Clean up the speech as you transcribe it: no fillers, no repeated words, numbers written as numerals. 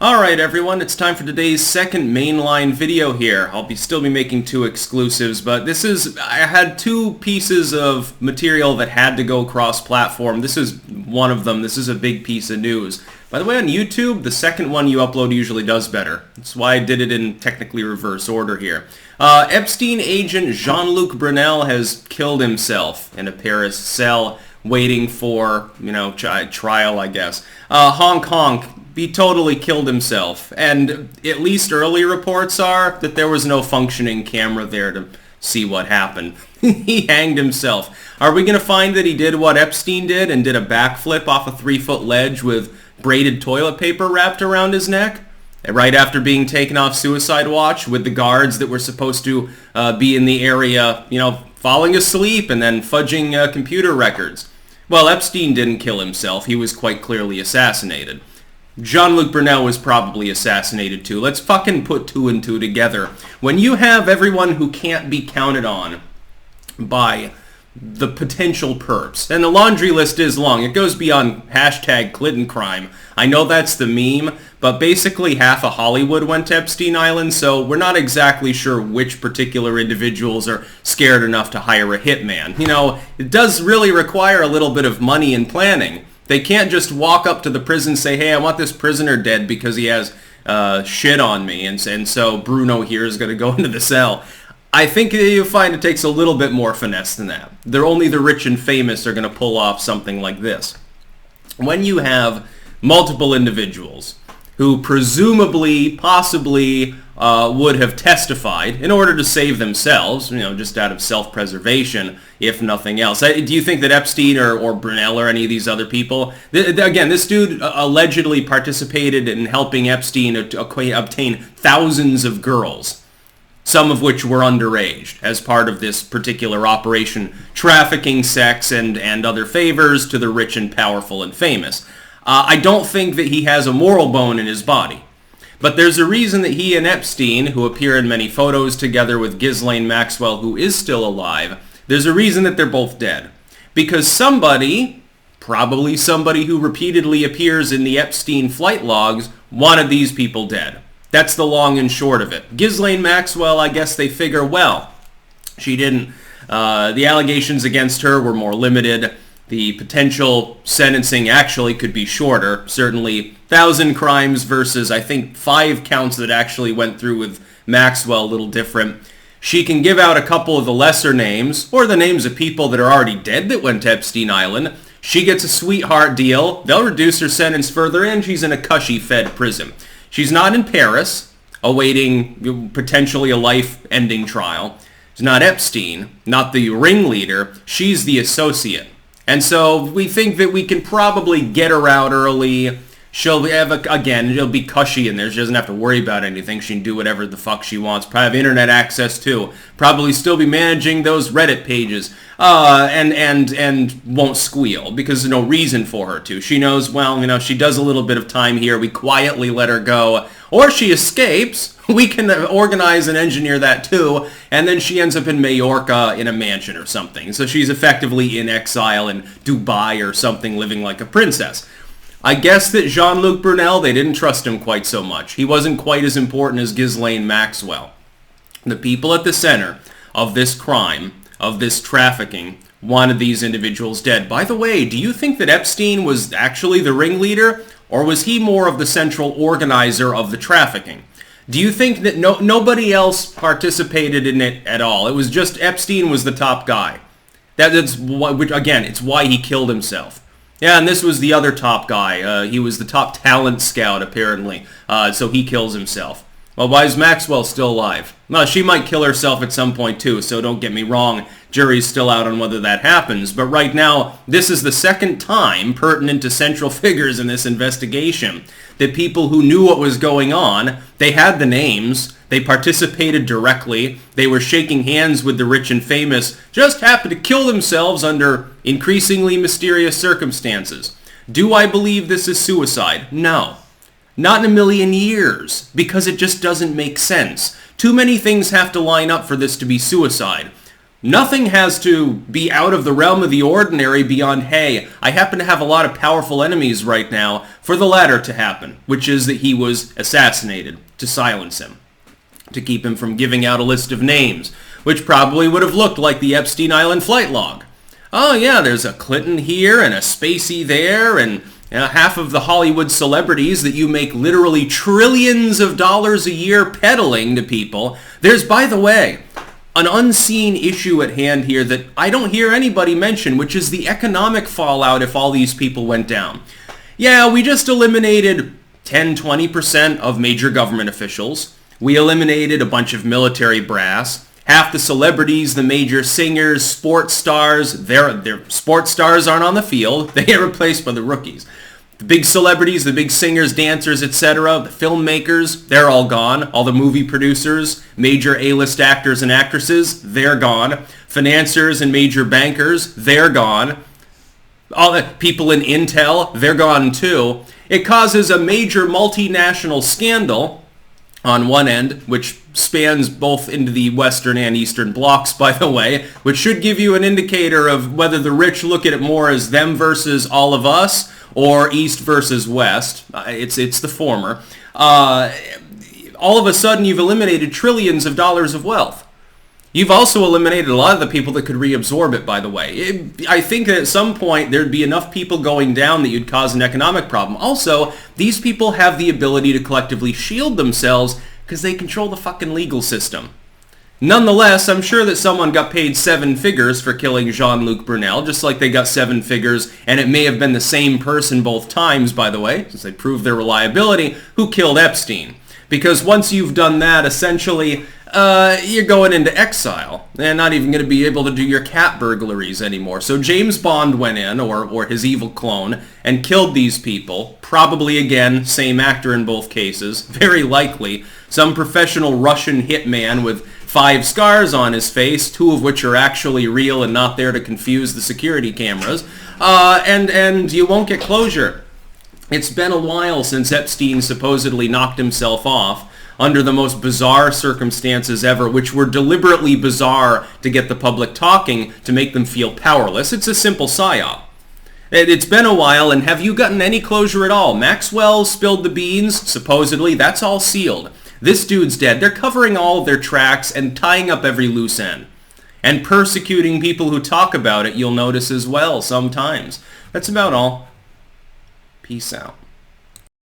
Alright everyone, it's time for today's second mainline video here. I'll still be making two exclusives, but I had two pieces of material that had to go cross-platform. This is one of them. This is a big piece of news. By the way, on YouTube, the second one you upload usually does better. That's why I did it in technically reverse order here. Epstein agent Jean-Luc Brunel has killed himself in a Paris cell waiting for, trial, I guess. Honk. He totally killed himself, and at least early reports are that there was no functioning camera there to see what happened. He hanged himself. Are we going to find that he did what Epstein did and did a backflip off a 3-foot ledge with braided toilet paper wrapped around his neck? Right after being taken off suicide watch with the guards that were supposed to be in the area, falling asleep and then fudging computer records. Well, Epstein didn't kill himself. He was quite clearly assassinated. Jean-Luc Brunel was probably assassinated too. Let's fucking put two and two together. When you have everyone who can't be counted on by the potential perps, and the laundry list is long. It goes beyond hashtag Clinton crime. I know that's the meme, but basically half of Hollywood went to Epstein Island, so we're not exactly sure which particular individuals are scared enough to hire a hitman. It does really require a little bit of money and planning. They can't just walk up to the prison and say, hey, I want this prisoner dead because he has shit on me, and so Bruno here is going to go into the cell. I think you'll find it takes a little bit more finesse than that. Only the rich and famous are going to pull off something like this. When you have multiple individuals who presumably, possibly, would have testified in order to save themselves, just out of self-preservation, if nothing else. Do you think that Epstein or Brunel or any of these other people, again, this dude allegedly participated in helping Epstein obtain thousands of girls, some of which were underage, as part of this particular operation, trafficking sex and other favors to the rich and powerful and famous. I don't think that he has a moral bone in his body. But there's a reason that he and Epstein, who appear in many photos together with Ghislaine Maxwell, who is still alive, there's a reason that they're both dead. Because somebody, probably somebody who repeatedly appears in the Epstein flight logs, wanted these people dead. That's the long and short of it. Ghislaine Maxwell, I guess they figure, well, she didn't. The allegations against her were more limited. The potential sentencing actually could be shorter. Certainly 1,000 crimes versus, I think, 5 counts that actually went through with Maxwell, a little different. She can give out a couple of the lesser names, or the names of people that are already dead that went to Epstein Island. She gets a sweetheart deal. They'll reduce her sentence further, and she's in a cushy-fed prison. She's not in Paris, awaiting potentially a life-ending trial. She's not Epstein, not the ringleader. She's the associate. And so we think that we can probably get her out early. She'll have, it'll be cushy in there. She doesn't have to worry about anything. She can do whatever the fuck she wants. Probably have internet access too. Probably still be managing those Reddit pages. And won't squeal because there's no reason for her to. She knows, well, she does a little bit of time here. We quietly let her go. Or she escapes. We can organize and engineer that too. And then she ends up in Majorca in a mansion or something. So she's effectively in exile in Dubai or something, living like a princess. I guess that Jean-Luc Brunel, they didn't trust him quite so much. He wasn't quite as important as Ghislaine Maxwell. The people at the center of this crime, of this trafficking, wanted these individuals dead. By the way, do you think that Epstein was actually the ringleader, or was he more of the central organizer of the trafficking? Do you think that nobody else participated in it at all? It was just Epstein was the top guy. That's again, it's why he killed himself. Yeah, and this was the other top guy. He was the top talent scout, apparently. So he kills himself. Well, why is Maxwell still alive? Well, she might kill herself at some point too, so don't get me wrong. Jury's still out on whether that happens. But right now, this is the second time, pertinent to central figures in this investigation, that people who knew what was going on, they had the names, they participated directly, they were shaking hands with the rich and famous, just happened to kill themselves under increasingly mysterious circumstances. Do I believe this is suicide? No. Not in a million years, because it just doesn't make sense. Too many things have to line up for this to be suicide. Nothing has to be out of the realm of the ordinary beyond, hey, I happen to have a lot of powerful enemies right now, for the latter to happen, which is that he was assassinated to silence him, to keep him from giving out a list of names, which probably would have looked like the Epstein Island flight log. Oh yeah, there's a Clinton here and a Spacey there, and half of the Hollywood celebrities that you make literally trillions of dollars a year peddling to people. There's, by the way, an unseen issue at hand here that I don't hear anybody mention, which is the economic fallout if all these people went down. Yeah, we just eliminated 10-20% of major government officials. We eliminated a bunch of military brass. Half the celebrities, the major singers, sports stars, their sports stars aren't on the field. They get replaced by the rookies. The big celebrities, the big singers, dancers, etc., the filmmakers, they're all gone. All the movie producers, major A-list actors and actresses, they're gone. Financiers and major bankers, they're gone. All the people in Intel, they're gone too. It causes a major multinational scandal on one end, which spans both into the Western and Eastern blocks, by the way, which should give you an indicator of whether the rich look at it more as them versus all of us, or East versus West. It's the former. All of a sudden, you've eliminated trillions of dollars of wealth. You've also eliminated a lot of the people that could reabsorb it, by the way. I think that at some point, there'd be enough people going down that you'd cause an economic problem. Also, these people have the ability to collectively shield themselves because they control the fucking legal system. Nonetheless, I'm sure that someone got paid 7 figures for killing Jean-Luc Brunel, just like they got 7 figures, and it may have been the same person both times, by the way, since they proved their reliability, who killed Epstein. Because once you've done that, essentially, you're going into exile, and not even going to be able to do your cat burglaries anymore. So James Bond went in, or his evil clone, and killed these people. Probably, again, same actor in both cases. Very likely, some professional Russian hitman with 5 scars on his face, 2 of which are actually real and not there to confuse the security cameras. And you won't get closure. It's been a while since Epstein supposedly knocked himself off under the most bizarre circumstances ever, which were deliberately bizarre to get the public talking to make them feel powerless. It's a simple psyop. It's been a while, and have you gotten any closure at all? Maxwell spilled the beans, supposedly. That's all sealed. This dude's dead. They're covering all of their tracks and tying up every loose end. And persecuting people who talk about it, you'll notice as well, sometimes. That's about all. Peace out.